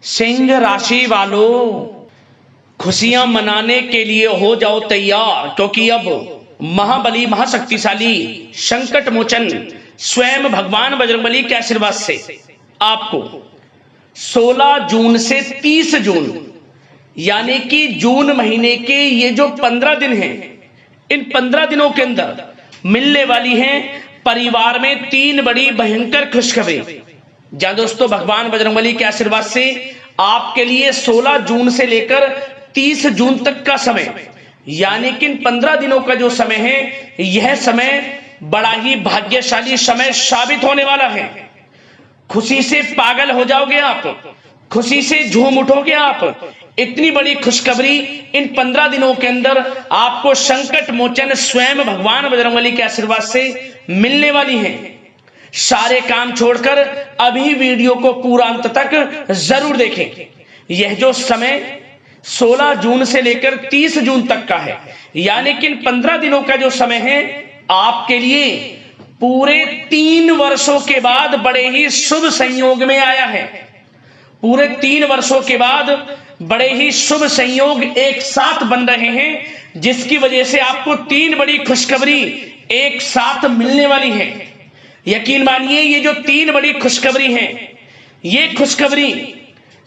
सिंह राशि वालों, खुशियां मनाने के लिए हो जाओ तैयार, क्योंकि अब महाबली महाशक्तिशाली संकट मोचन स्वयं भगवान बजरंगबली के आशीर्वाद से आपको 16 जून से 30 जून यानी कि जून महीने के ये जो 15 दिन हैं, इन 15 दिनों के अंदर मिलने वाली हैं परिवार में 3 बड़ी भयंकर खुशखबरी। जहां दोस्तों भगवान बजरंगबली के आशीर्वाद से आपके लिए 16 जून से लेकर 30 जून तक का समय यानी कि इन 15 दिनों का जो समय है, यह समय बड़ा ही भाग्यशाली समय साबित होने वाला है। खुशी से पागल हो जाओगे आप, खुशी से झूम उठोगे आप। इतनी बड़ी खुशखबरी इन 15 दिनों के अंदर आपको संकट मोचन स्वयं भगवान बजरंगबली के आशीर्वाद से मिलने वाली है। सारे काम छोड़कर अभी वीडियो को पूरा अंत तक जरूर देखें। यह जो समय 16 जून से लेकर 30 जून तक का है, यानी कि इन 15 दिनों का जो समय है आपके लिए पूरे 3 वर्षों के बाद बड़े ही शुभ संयोग में आया है। पूरे 3 वर्षों के बाद बड़े ही शुभ संयोग एक साथ बन रहे हैं, जिसकी वजह से आपको 3 बड़ी खुशखबरी एक साथ मिलने वाली है। यकीन मानिए, ये जो 3 बड़ी खुशखबरी हैं, ये खुशखबरी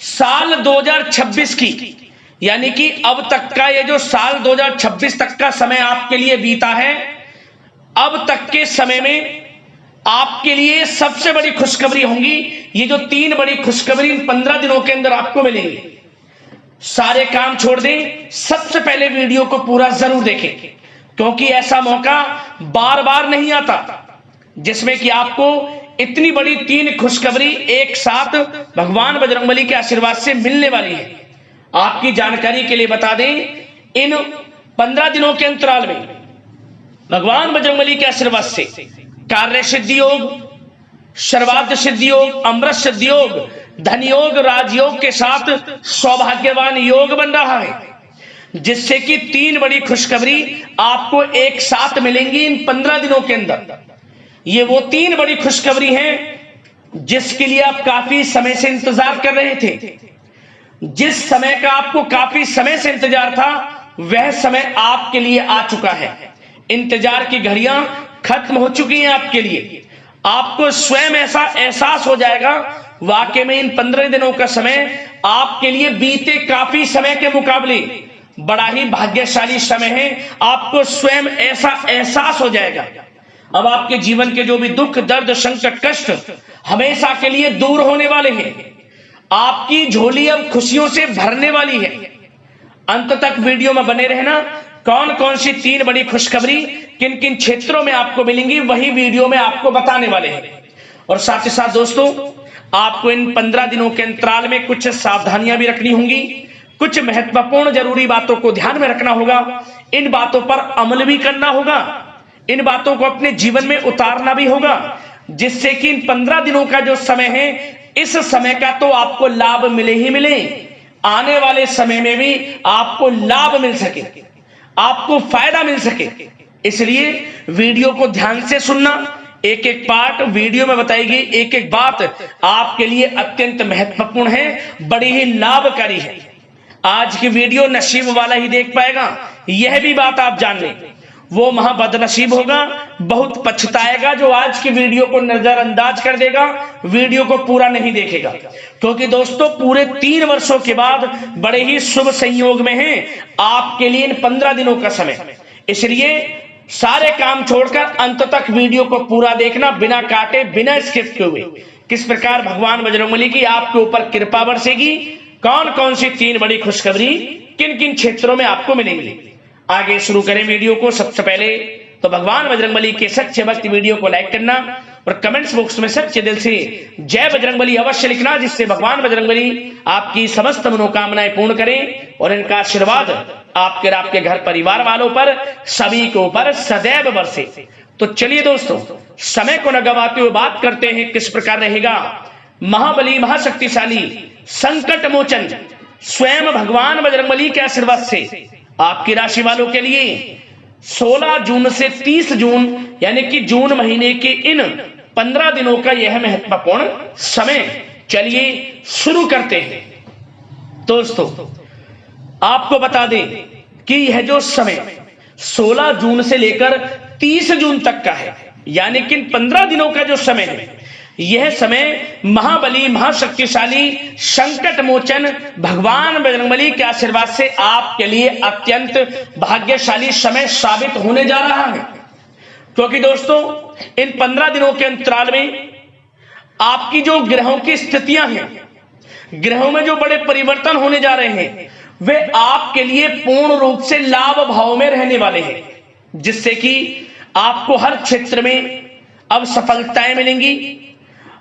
साल 2026 की, यानी कि अब तक का ये जो साल 2026 तक का समय आपके लिए बीता है, अब तक के समय में आपके लिए सबसे बड़ी खुशखबरी होंगी। ये जो 3 बड़ी खुशखबरी इन 15 दिनों के अंदर आपको मिलेंगी। सारे काम छोड़ दें, सबसे पहले वीडियो को पूरा जरूर देखें, क्योंकि ऐसा मौका बार बार नहीं आता जिसमें कि आपको इतनी बड़ी 3 खुशखबरी एक साथ भगवान बजरंगबली के आशीर्वाद से मिलने वाली है। आपकी जानकारी के लिए बता दें, इन 15 दिनों के अंतराल में भगवान बजरंगबली के आशीर्वाद से कार्य सिद्धि योग, सर्वार्थ सिद्धि योग, अमृत सिद्धि योग, धन योग, राजयोग के साथ सौभाग्यवान योग बन रहा है, जिससे कि 3 बड़ी खुशखबरी आपको एक साथ मिलेंगी इन 15 दिनों के अंदर। ये वो 3 बड़ी खुशखबरी हैं जिसके लिए आप काफी समय से इंतजार कर रहे थे। जिस समय का आपको काफी समय से इंतजार था, वह समय आपके लिए आ चुका है। इंतजार की घड़ियां खत्म हो चुकी हैं आपके लिए। आपको स्वयं ऐसा एहसास हो जाएगा, वाकई में इन 15 दिनों का समय आपके लिए बीते काफी समय के मुकाबले बड़ा ही भाग्यशाली समय है। आपको स्वयं ऐसा एहसास हो जाएगा। अब आपके जीवन के जो भी दुख, दर्द, संकट, कष्ट हमेशा के लिए दूर होने वाले हैं। आपकी झोली अब खुशियों से भरने वाली है। अंत तक वीडियो में बने रहना। कौन कौन सी 3 बड़ी खुशखबरी किन किन क्षेत्रों में आपको मिलेंगी, वही वीडियो में आपको बताने वाले हैं। और साथ ही साथ दोस्तों, आपको इन 15 दिनों के अंतराल में कुछ सावधानियां भी रखनी होंगी। कुछ महत्वपूर्ण जरूरी बातों को ध्यान में रखना होगा। इन बातों पर अमल भी करना होगा। इन बातों को अपने जीवन में उतारना भी होगा, जिससे कि इन 15 दिनों का जो समय है, इस समय का तो आपको लाभ मिले ही मिले, आने वाले समय में भी आपको लाभ मिल सके, आपको फायदा मिल सके। इसलिए वीडियो को ध्यान से सुनना। एक एक पार्ट वीडियो में बताई गई एक एक बात आपके लिए अत्यंत महत्वपूर्ण है, बड़ी ही लाभकारी है। आज की वीडियो नसीब वाला ही देख पाएगा, यह भी बात आप जान लें। वो महाबदनसीब होगा, बहुत पछताएगा जो आज की वीडियो को नजरअंदाज कर देगा, वीडियो को पूरा नहीं देखेगा। क्योंकि दोस्तों, पूरे 3 वर्षों के बाद बड़े ही शुभ संयोग में है आपके लिए इन 15 दिनों का समय। इसलिए सारे काम छोड़कर अंत तक वीडियो को पूरा देखना, बिना काटे, बिना स्किप किए हुए। किस प्रकार भगवान बजरंगबली की आपके ऊपर कृपा बरसेगी, कौन कौन सी 3 बड़ी खुशखबरी किन किन क्षेत्रों में आपको मिलेंगी। आगे शुरू करें वीडियो को। सबसे पहले तो भगवान बजरंगबली के सच्चे भक्त वीडियो को लाइक करना और कमेंट्स बॉक्स में सच्चे दिल से जय बजरंगबली अवश्य लिखना, जिससे भगवान बजरंगबली आपकी समस्त मनोकामनाएं पूर्ण करें और इनका आशीर्वाद आपके और आपके घर परिवार वालों पर, सभी के ऊपर सदैव बरसे। तो चलिए दोस्तों, समय को न गवाते हुए बात करते हैं किस प्रकार रहेगा महाबली महाशक्तिशाली संकट मोचन स्वयं भगवान बजरंगबली के आशीर्वाद से आपकी राशि वालों के लिए 16 जून से 30 जून यानी कि जून महीने के इन 15 दिनों का यह महत्वपूर्ण समय चलिए शुरू करते हैं। दोस्तों, आपको बता दें कि यह जो समय 16 जून से लेकर 30 जून तक का है, यानी कि 15 दिनों का जो समय है, यह समय महाबली महाशक्तिशाली संकट मोचन भगवान बजरंगबली के आशीर्वाद से आपके लिए अत्यंत भाग्यशाली समय साबित होने जा रहा है। क्योंकि दोस्तों, इन 15 दिनों के अंतराल में आपकी जो ग्रहों की स्थितियां हैं, ग्रहों में जो बड़े परिवर्तन होने जा रहे हैं, वे आपके लिए पूर्ण रूप से लाभ भाव में रहने वाले हैं, जिससे कि आपको हर क्षेत्र में अब सफलताएं मिलेंगी।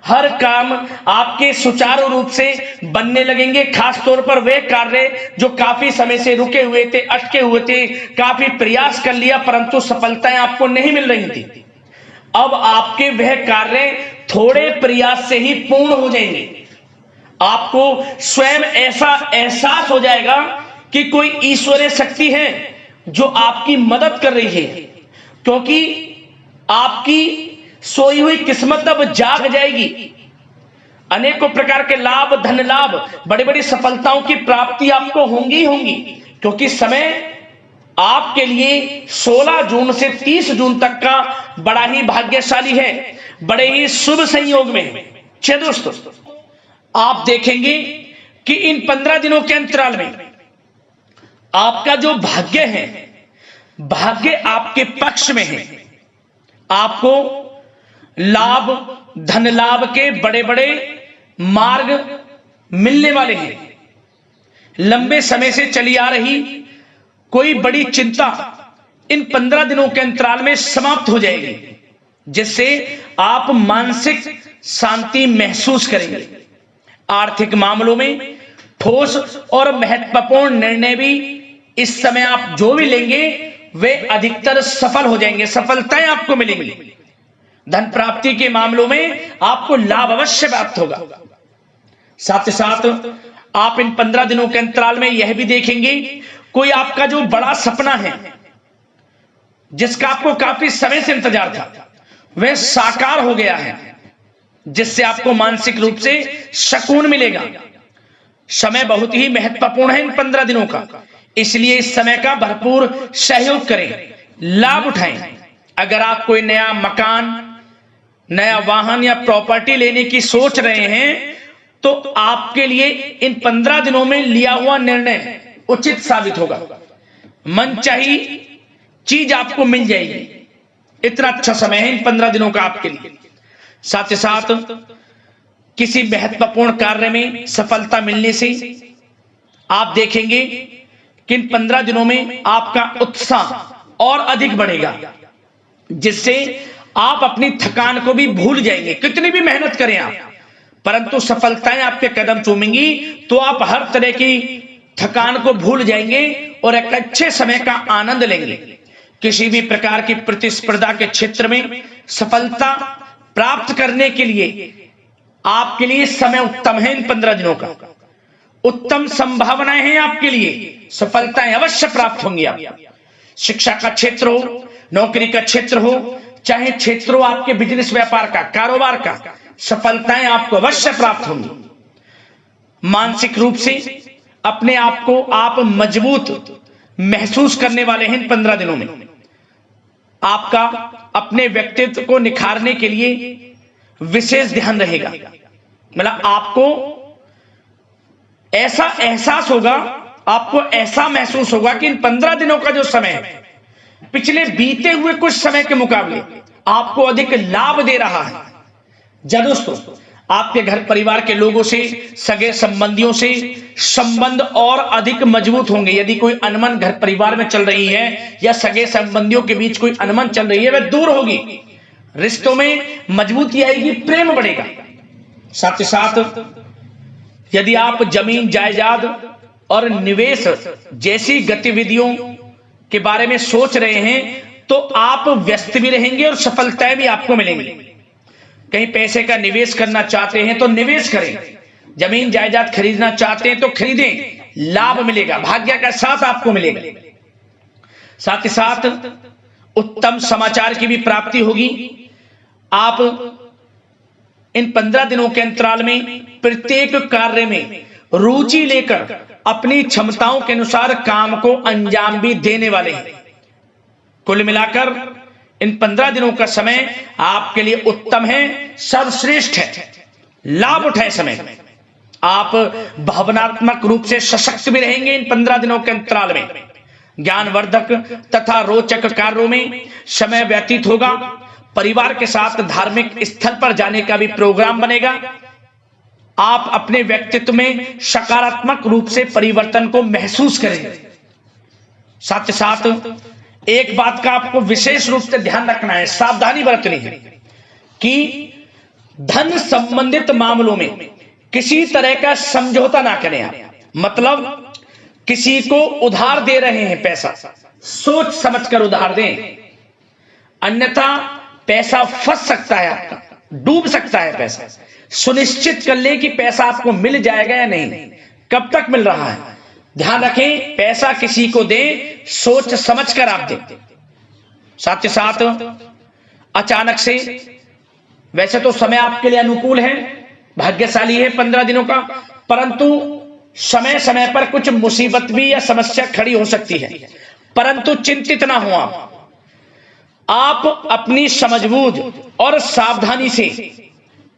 हर काम आपके सुचारू रूप से बनने लगेंगे। खास तौर पर वे कार्य जो काफी समय से रुके हुए थे, अटके हुए थे, काफी प्रयास कर लिया परंतु सफलताएं आपको नहीं मिल रही थी, अब आपके वह कार्य थोड़े प्रयास से ही पूर्ण हो जाएंगे। आपको स्वयं ऐसा एहसास हो जाएगा कि कोई ईश्वरीय शक्ति है जो आपकी मदद कर रही है, क्योंकि आपकी सोई हुई किस्मत अब जाग जाएगी। अनेकों प्रकार के लाभ, धन लाभ, बड़ी बड़ी सफलताओं की प्राप्ति आपको होंगी होंगी, क्योंकि समय आपके लिए 16 जून से 30 जून तक का बड़ा ही भाग्यशाली है, बड़े ही शुभ संयोग में है। चलिए दोस्तों, आप देखेंगे कि इन 15 दिनों के अंतराल में आपका जो भाग्य है, भाग्य आपके पक्ष में है। आपको लाभ, धन लाभ के बड़े बड़े मार्ग मिलने वाले हैं। लंबे समय से चली आ रही कोई बड़ी चिंता इन 15 दिनों के अंतराल में समाप्त हो जाएगी, जिससे आप मानसिक शांति महसूस करेंगे। आर्थिक मामलों में ठोस और महत्वपूर्ण निर्णय भी इस समय आप जो भी लेंगे वे अधिकतर सफल हो जाएंगे, सफलताएं आपको मिलेंगी। धन प्राप्ति के मामलों में आपको लाभ अवश्य प्राप्त होगा। साथ ही साथ आप इन 15 दिनों के अंतराल में यह भी देखेंगे, कोई आपका जो बड़ा सपना है, जिसका आपको काफी समय से इंतजार था, वह साकार हो गया है, जिससे आपको मानसिक रूप से सुकून मिलेगा। समय बहुत ही महत्वपूर्ण है इन 15 दिनों का, इसलिए इस समय का भरपूर सहयोग करें, लाभ उठाएं। अगर आप कोई नया मकान, नया वाहन या प्रॉपर्टी लेने की सोच रहे हैं, तो आपके लिए इन 15 दिनों में लिया हुआ निर्णय उचित साबित होगा। मनचाही चीज आपको मिल जाएगी। इतना अच्छा समय है इन 15 दिनों का आपके लिए। साथ ही साथ किसी महत्वपूर्ण कार्य में सफलता मिलने से आप देखेंगे कि इन 15 दिनों में आपका उत्साह और अधिक बढ़ेगा, जिससे आप अपनी थकान को भी भूल जाएंगे। कितनी भी मेहनत करें आप, परंतु सफलताएं आपके कदम चूमेंगी तो आप हर तरह की थकान को भूल जाएंगे और एक अच्छे समय का आनंद लेंगे। किसी भी प्रकार की प्रतिस्पर्धा के क्षेत्र में सफलता प्राप्त करने के लिए आपके लिए समय उत्तम है। इन 15 दिनों का उत्तम संभावनाएं हैं आपके लिए, सफलताएं अवश्य प्राप्त होंगी। आप शिक्षा का क्षेत्र हो, नौकरी का क्षेत्र हो, चाहे क्षेत्र हो आपके बिजनेस व्यापार का, कारोबार का, सफलताएं आपको अवश्य प्राप्त होंगी। मानसिक रूप से अपने आप को आप मजबूत महसूस करने वाले हैं इन 15 दिनों में। आपका अपने व्यक्तित्व को निखारने के लिए विशेष ध्यान रहेगा। मतलब आपको ऐसा एहसास होगा, आपको ऐसा महसूस होगा कि इन 15 दिनों का जो समय है, पिछले बीते हुए कुछ समय के मुकाबले आपको अधिक लाभ दे रहा है। जब दोस्तों आपके घर परिवार के लोगों से, सगे संबंधियों से संबंध और अधिक मजबूत होंगे। यदि कोई अनबन घर परिवार में चल रही है या सगे संबंधियों के बीच कोई अनबन चल रही है, वह दूर होगी, रिश्तों में मजबूती आएगी, प्रेम बढ़ेगा। साथ ही साथ यदि आप जमीन जायदाद और निवेश जैसी गतिविधियों के बारे में सोच रहे हैं तो आप व्यस्त भी रहेंगे और सफलताएं भी आपको मिलेंगी। कहीं पैसे का निवेश करना चाहते हैं तो निवेश करें, जमीन जायदाद खरीदना चाहते हैं तो खरीदें, लाभ मिलेगा, भाग्य का साथ आपको मिलेगा। साथ ही साथ उत्तम समाचार की भी प्राप्ति होगी। आप इन 15 दिनों के अंतराल में प्रत्येक कार्य में रुचि लेकर अपनी क्षमताओं के अनुसार काम को अंजाम भी देने वाले हैं। कुल मिलाकर इन 15 दिनों का समय आपके लिए उत्तम है, सर्वश्रेष्ठ है। लाभ उठाए समय में। आप भावनात्मक रूप से सशक्त भी रहेंगे इन 15 दिनों के अंतराल में। ज्ञानवर्धक तथा रोचक कार्यों में समय व्यतीत होगा। परिवार के साथ धार्मिक स्थल पर जाने का भी प्रोग्राम बनेगा। आप अपने व्यक्तित्व में सकारात्मक रूप से परिवर्तन को महसूस करेंगे। साथ ही साथ एक बात का आपको विशेष रूप से ध्यान रखना है, सावधानी बरतनी है कि धन संबंधित मामलों में किसी तरह का समझौता ना करें आप। मतलब किसी को उधार दे रहे हैं पैसा, सोच समझकर उधार दें, अन्यथा पैसा फंस सकता है, आपका डूब सकता है पैसा। सुनिश्चित कर लें कि पैसा आपको मिल जाएगा या नहीं, कब तक मिल रहा है। ध्यान रखें, पैसा किसी को दें सोच समझकर आप दें। साथ ही साथ अचानक से, वैसे तो समय आपके लिए अनुकूल है, भाग्यशाली है 15 दिनों का, परंतु समय समय पर कुछ मुसीबत भी या समस्या खड़ी हो सकती है। परंतु चिंतित ना हो आप अपनी समझबूझ और सावधानी से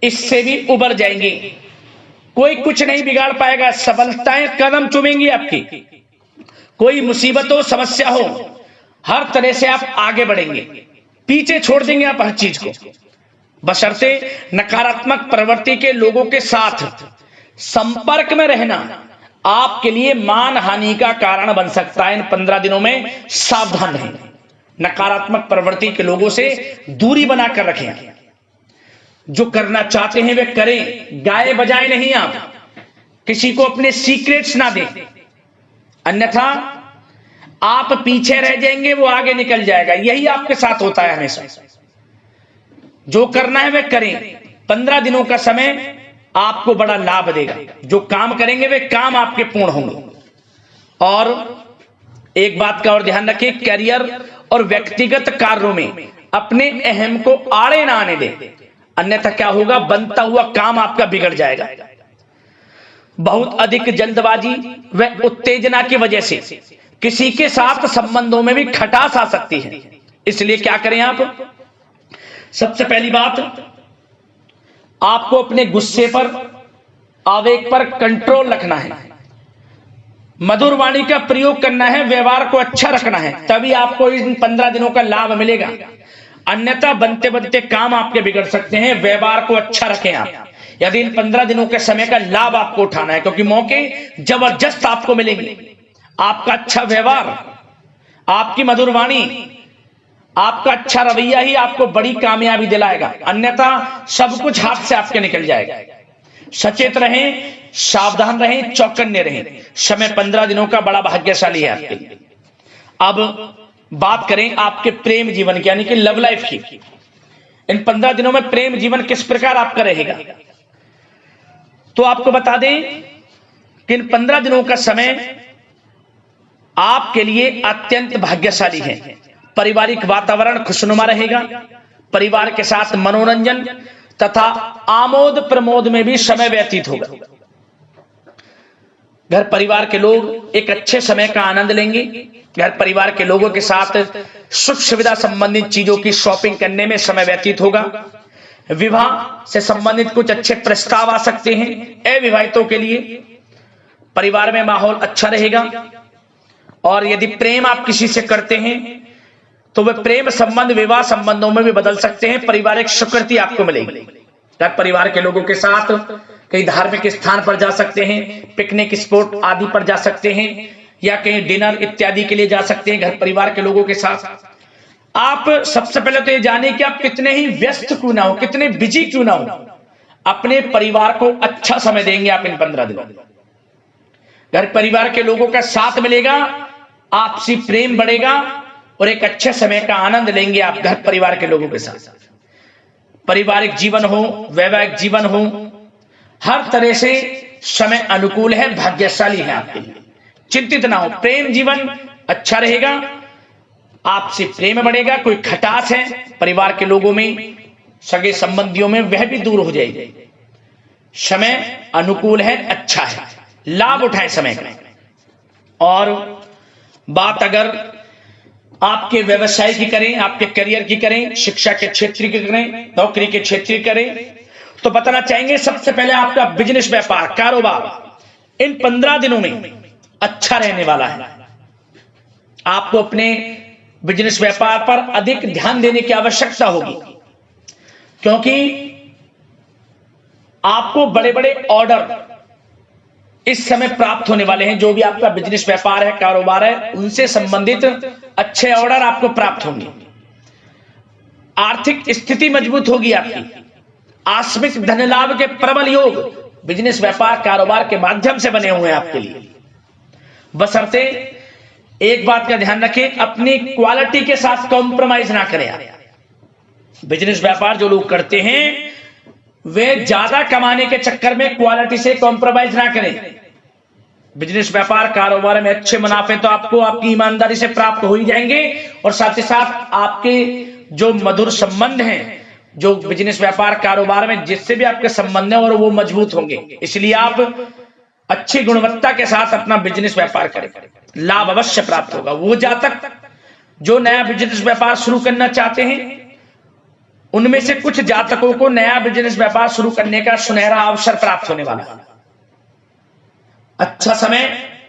इससे भी उबर जाएंगे। कोई कुछ नहीं बिगाड़ पाएगा, सफलताएं कदम चूमेंगी आपकी। कोई मुसीबत हो, समस्या हो, हर तरह से आप आगे बढ़ेंगे, पीछे छोड़ देंगे आप हर चीज को। बशर्ते नकारात्मक प्रवृत्ति के लोगों के साथ संपर्क में रहना आपके लिए मान हानि का कारण बन सकता है। इन 15 दिनों में सावधान रहें, नकारात्मक प्रवृत्ति के लोगों से दूरी बनाकर रखें। जो करना चाहते हैं वे करें, गाए बजाए नहीं। आप किसी को अपने सीक्रेट्स ना दें, अन्यथा आप पीछे रह जाएंगे, वो आगे निकल जाएगा। यही आपके साथ होता है हमेशा। जो करना है वे करें। 15 दिनों का समय आपको बड़ा लाभ देगा। जो काम करेंगे वे काम आपके पूर्ण होंगे। और एक बात का और ध्यान रखें, करियर और व्यक्तिगत कार्यों में अपने अहम को आड़े ना आने दें, अन्यथा क्या होगा, बनता हुआ काम आपका बिगड़ जाएगा। बहुत अधिक जल्दबाजी व उत्तेजना की वजह से किसी के साथ संबंधों में भी खटास आ सकती है। इसलिए क्या करें आप, सबसे पहली बात, आपको अपने गुस्से पर, आवेग पर कंट्रोल रखना है। मधुर वाणी का प्रयोग करना है, व्यवहार को अच्छा रखना है, तभी आपको इन 15 दिनों का लाभ मिलेगा। अन्यथा बनते बनते काम आपके बिगड़ सकते हैं। व्यवहार को अच्छा रखें आप, यदि इन 15 दिनों के समय का लाभ आपको उठाना है, क्योंकि मौके जबरदस्त आपको मिलेंगे। आपका अच्छा व्यवहार, आपकी मधुर वाणी, आपका अच्छा रवैया ही आपको बड़ी कामयाबी दिलाएगा, अन्यथा सब कुछ हाथ से आपके निकल जाएगा। सचेत रहें, सावधान रहें, चौकन्ने रहें। समय 15 दिनों का बड़ा भाग्यशाली है आपके लिए। अब बात करें आपके प्रेम जीवन की, यानी कि लव लाइफ की। इन 15 दिनों में प्रेम जीवन किस प्रकार आपका रहेगा, तो आपको बता दें कि इन 15 दिनों का समय आपके लिए अत्यंत भाग्यशाली है। पारिवारिक वातावरण खुशनुमा रहेगा। परिवार के साथ मनोरंजन तथा आमोद प्रमोद में भी समय व्यतीत होगा। घर परिवार के लोग एक अच्छे समय का आनंद लेंगे। घर परिवार के लोगों के साथ सुख सुविधा संबंधित चीजों की शॉपिंग करने में समय व्यतीत होगा। विवाह से संबंधित कुछ अच्छे प्रस्ताव आ सकते हैं अविवाहितों के लिए। परिवार में माहौल अच्छा रहेगा। और यदि प्रेम आप किसी से करते हैं तो वह प्रेम संबंध विवाह संबंधों में भी बदल सकते हैं। पारिवारिक स्वीकृति आपको मिलेगी। घर परिवार के लोगों के साथ कहीं धार्मिक स्थान पर जा सकते हैं, पिकनिक स्पॉट आदि पर जा सकते हैं, या कहीं डिनर इत्यादि के लिए जा सकते हैं घर परिवार के लोगों के साथ। आप सबसे पहले तो ये जाने कि आप कितने ही व्यस्त क्यों ना हो, कितने बिजी क्यों ना हो, अपने परिवार को अच्छा समय देंगे आप इन 15 दिनों। घर परिवार के लोगों का साथ मिलेगा, आपसी प्रेम बढ़ेगा और एक अच्छे समय का आनंद लेंगे आप घर परिवार के लोगों के साथ। पारिवारिक जीवन हो, वैवाहिक जीवन हो, हर तरह से समय अनुकूल है, भाग्यशाली है आपके लिए। चिंतित ना हो, प्रेम जीवन अच्छा रहेगा, आपसे प्रेम बढ़ेगा। कोई खटास है परिवार के लोगों में, सगे संबंधियों में वह भी दूर हो जाएगी। समय अनुकूल है, अच्छा है, लाभ उठाएं समय का। और बात अगर आपके व्यवसाय की करें, आपके करियर की करें, शिक्षा के क्षेत्र की करें, नौकरी के क्षेत्र की करें, तो बताना चाहेंगे सबसे पहले आपका बिजनेस, व्यापार, कारोबार इन 15 दिनों में अच्छा रहने वाला है। आपको अपने बिजनेस व्यापार पर अधिक ध्यान देने की आवश्यकता होगी, क्योंकि आपको बड़े बड़े ऑर्डर इस समय प्राप्त होने वाले हैं। जो भी आपका बिजनेस व्यापार है, कारोबार है, उनसे संबंधित अच्छे ऑर्डर आपको प्राप्त होंगे। आर्थिक स्थिति मजबूत होगी आपकी। आकस्मिक धन लाभ के प्रबल योग बिजनेस, व्यापार, कारोबार के माध्यम से बने हुए हैं आपके लिए। बशर्ते एक बात का ध्यान रखें, अपनी क्वालिटी के साथ कॉम्प्रोमाइज ना करें आप। बिजनेस व्यापार जो लोग करते हैं वे ज्यादा कमाने के चक्कर में क्वालिटी से कॉम्प्रोमाइज ना करें। बिजनेस, व्यापार, कारोबार में अच्छे मुनाफे तो आपको आपकी ईमानदारी से प्राप्त हो ही जाएंगे, और साथ ही साथ आपके जो मधुर संबंध हैं, जो बिजनेस, व्यापार, कारोबार में जिससे भी आपके संबंध हैं, और वो मजबूत होंगे। इसलिए आप अच्छी गुणवत्ता के साथ अपना बिजनेस व्यापार करें, लाभ अवश्य प्राप्त होगा। वो जातक जो नया बिजनेस व्यापार शुरू करना चाहते हैं, उनमें से कुछ जातकों को नया बिजनेस व्यापार शुरू करने का सुनहरा अवसर प्राप्त होने वाला है। अच्छा समय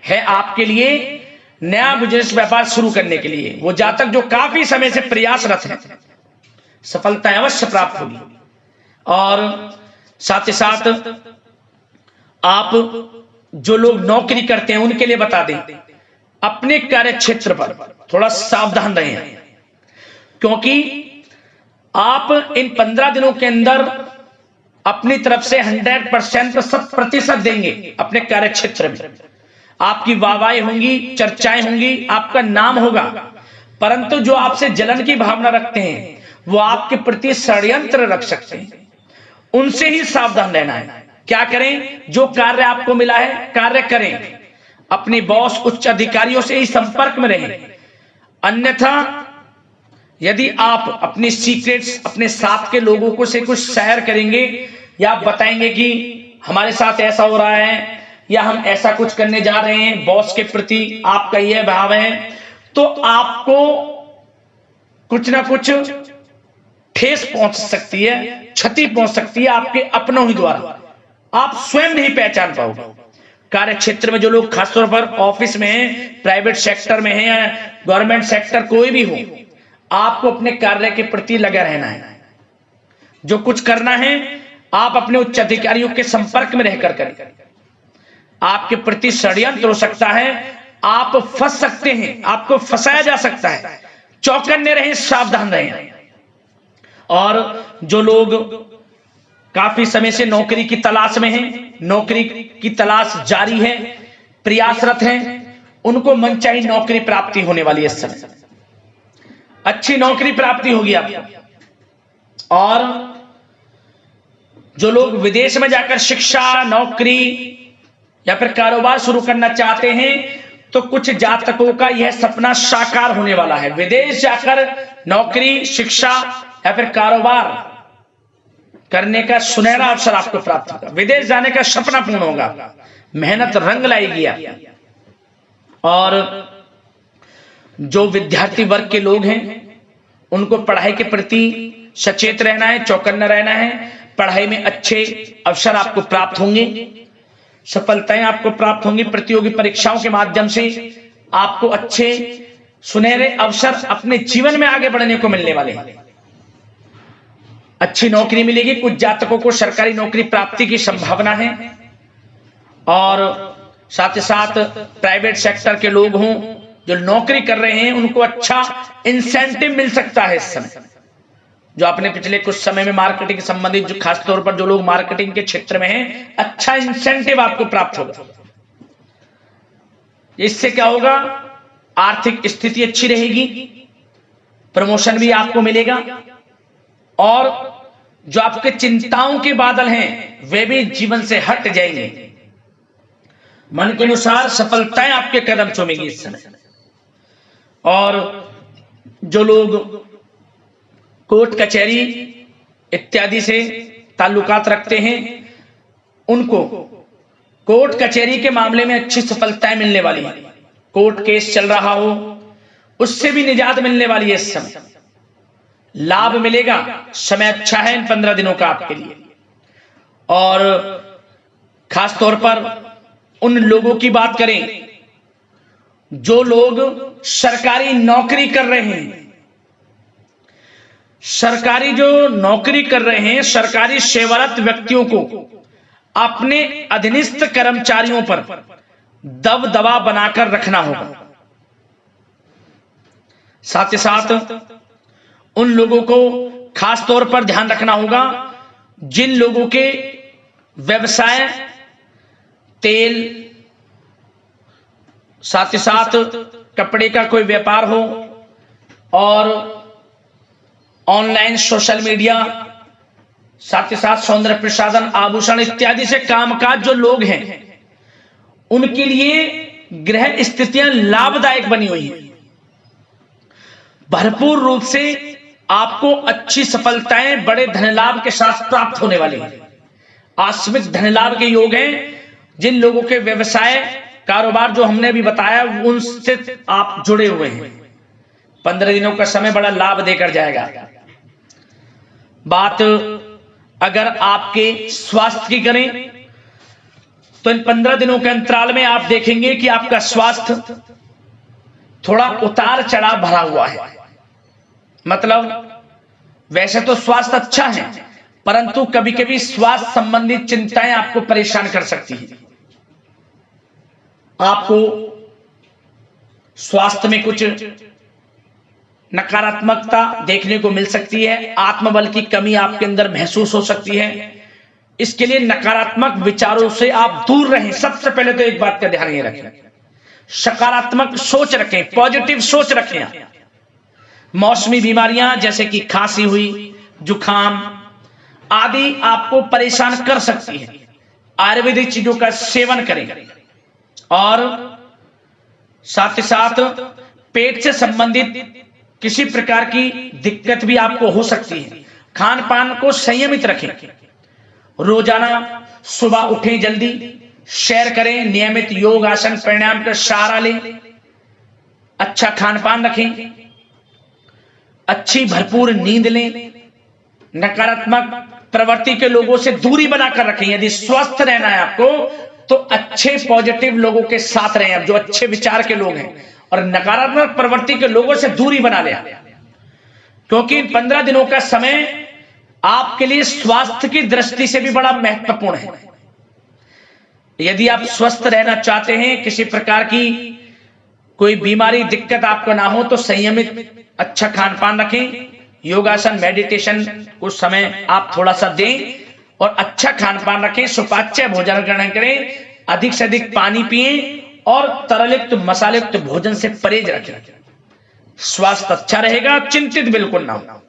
है आपके लिए नया बिजनेस व्यापार शुरू करने के लिए। वो जातक जो काफी समय से प्रयासरत हैं, सफलता अवश्य प्राप्त होगी। और साथ ही साथ आप जो लोग नौकरी करते हैं उनके लिए बता दें, अपने कार्य क्षेत्र पर थोड़ा सावधान रहें, क्योंकि आप इन 15 दिनों के अंदर अपनी तरफ से 100% 100% देंगे अपने कार्य क्षेत्र में। आपकी वाहवाही होंगी, चर्चाएं होंगी, आपका नाम होगा, परंतु जो आपसे जलन की भावना रखते हैं वो आपके प्रति षड्यंत्र रख सकते हैं। उनसे ही सावधान रहना है। क्या करें? जो कार्य आपको मिला है कार्य करें, अपने बॉस, उच्च अधिकारियों से ही संपर्क में रहें। अन्यथा यदि आप अपने सीक्रेट्स अपने साथ के लोगों को से कुछ शेयर करेंगे या आप बताएंगे कि हमारे साथ ऐसा हो रहा है या हम ऐसा कुछ करने जा रहे हैं, बॉस के प्रति आपका यह भाव है, तो आपको कुछ ना कुछ ठेस पहुंच सकती है, क्षति पहुंच सकती है आपके अपनों ही द्वारा। आप स्वयं नहीं पहचान पाओगे। कार्य क्षेत्र में जो लोग खासतौर पर ऑफिस में हैं, प्राइवेट सेक्टर में हैं या गवर्नमेंट सेक्टर, कोई भी हो, आपको अपने कार्य के प्रति लगा रहना है। जो कुछ करना है आप अपने उच्च अधिकारियों के संपर्क में रहकर करें। आपके प्रति षड्यंत्र हो सकता है, आप फंस सकते हैं, आपको फंसाया जा सकता है। चौकन्ने रहें, सावधान रहें। और जो लोग काफी समय से नौकरी की तलाश में हैं, नौकरी की तलाश जारी है, प्रयासरत हैं, उनको मनचाही नौकरी प्राप्ति होने वाली है। इस समय अच्छी नौकरी प्राप्ति होगी आपको। और जो लोग विदेश में जाकर शिक्षा, नौकरी या फिर कारोबार शुरू करना चाहते हैं, तो कुछ जातकों का यह सपना साकार होने वाला है। विदेश जाकर नौकरी, शिक्षा या फिर कारोबार करने का सुनहरा अवसर आपको प्राप्त होगा। विदेश जाने का सपना पूर्ण होगा, मेहनत रंग लाएगी आपकी। और जो विद्यार्थी वर्ग के लोग हैं उनको पढ़ाई के प्रति सचेत रहना है, चौकन्ना रहना है। पढ़ाई में अच्छे अवसर आपको प्राप्त होंगे, सफलताएं आपको प्राप्त होंगी। प्रतियोगी परीक्षाओं के माध्यम से आपको अच्छे सुनहरे अवसर अपने जीवन में आगे बढ़ने को मिलने वाले हैं। अच्छी नौकरी मिलेगी। कुछ जातकों को सरकारी नौकरी प्राप्ति की संभावना है। और साथ ही साथ प्राइवेट सेक्टर के लोग हों जो नौकरी कर रहे हैं, उनको अच्छा इंसेंटिव मिल सकता है इस समय। जो आपने पिछले कुछ समय में मार्केटिंग संबंधित, जो खासतौर पर जो लोग मार्केटिंग के क्षेत्र में हैं, अच्छा इंसेंटिव आपको प्राप्त होगा। इससे क्या होगा? आर्थिक स्थिति अच्छी रहेगी, प्रमोशन भी आपको मिलेगा, और जो आपके चिंताओं के बादल हैं वे भी जीवन से हट जाएंगे। मन के अनुसार सफलताएं आपके कदम चूमेगी इस समय। और जो लोग कोर्ट कचहरी इत्यादि से ताल्लुकात रखते हैं, उनको कोर्ट कचहरी के मामले में अच्छी सफलताएं मिलने वाली है। कोर्ट केस चल रहा हो उससे भी निजात मिलने वाली है। इस समय लाभ मिलेगा, समय अच्छा है इन 15 दिनों का आपके लिए। और खास तौर पर उन लोगों की बात करें जो लोग सरकारी नौकरी कर रहे हैं, सरकारी जो नौकरी कर रहे हैं, सरकारी सेवारत व्यक्तियों को अपने अधीनस्थ कर्मचारियों पर दबदबा बनाकर रखना होगा। साथ ही साथ उन लोगों को खास तौर पर ध्यान रखना होगा जिन लोगों के व्यवसाय तेल, साथ ही साथ कपड़े का कोई व्यापार हो और ऑनलाइन सोशल मीडिया, साथ ही साथ सौंदर्य प्रसाधन, आभूषण इत्यादि से कामकाज जो लोग हैं उनके लिए ग्रह स्थितियां लाभदायक बनी हुई हैं। भरपूर रूप से आपको अच्छी सफलताएं बड़े धनलाभ के साथ प्राप्त होने वाली हैं। आकस्मिक धनलाभ के योग हैं। जिन लोगों के व्यवसाय कारोबार जो हमने भी बताया उनसे आप जुड़े हुए हैं, 15 दिनों का समय बड़ा लाभ देकर जाएगा। बात अगर आपके स्वास्थ्य की करें तो इन 15 दिनों के अंतराल में आप देखेंगे कि आपका स्वास्थ्य थोड़ा उतार चढ़ाव भरा हुआ है। मतलब वैसे तो स्वास्थ्य अच्छा है, परंतु कभी कभी स्वास्थ्य संबंधित चिंताएं आपको परेशान कर सकती हैं। आपको स्वास्थ्य में कुछ नकारात्मकता देखने को मिल सकती है, आत्मबल की कमी आपके अंदर महसूस हो सकती है। इसके लिए नकारात्मक विचारों से आप दूर रहें। सबसे पहले तो एक बात का ध्यान ये रखें, सकारात्मक सोच रखें, पॉजिटिव सोच रखें। मौसमी बीमारियां जैसे कि खांसी हुई, जुखाम आदि आपको परेशान कर सकती है। आयुर्वेदिक चीजों का सेवन करें और साथ ही साथ पेट से संबंधित किसी प्रकार की दिक्कत भी आपको हो सकती है। खान पान को संयमित रखें। रोजाना सुबह उठें, जल्दी सैर करें, नियमित योग आसन प्राणायाम का सहारा लें, अच्छा खान पान रखें, अच्छी भरपूर नींद लें, नकारात्मक प्रवृत्ति के लोगों से दूरी बनाकर रखें। यदि स्वस्थ रहना है आपको तो अच्छे पॉजिटिव लोगों के साथ रहें, अब जो अच्छे विचार के लोग हैं, और नकारात्मक प्रवृत्ति के लोगों से दूरी बना लें, क्योंकि 15 दिनों का समय आपके लिए स्वास्थ्य की दृष्टि से भी बड़ा महत्वपूर्ण है। यदि आप स्वस्थ रहना चाहते हैं, किसी प्रकार की कोई बीमारी दिक्कत आपको ना हो, तो संयमित अच्छा खान पान रखें, योगासन मेडिटेशन को समय आप थोड़ा सा दें और अच्छा खान पान रखें, सुपाच्य भोजन ग्रहण करें, अधिक से अधिक पानी पिएं और तरलयुक्त मसालेयुक्त भोजन से परहेज रखें। स्वास्थ्य अच्छा रहेगा, चिंतित बिल्कुल ना हो।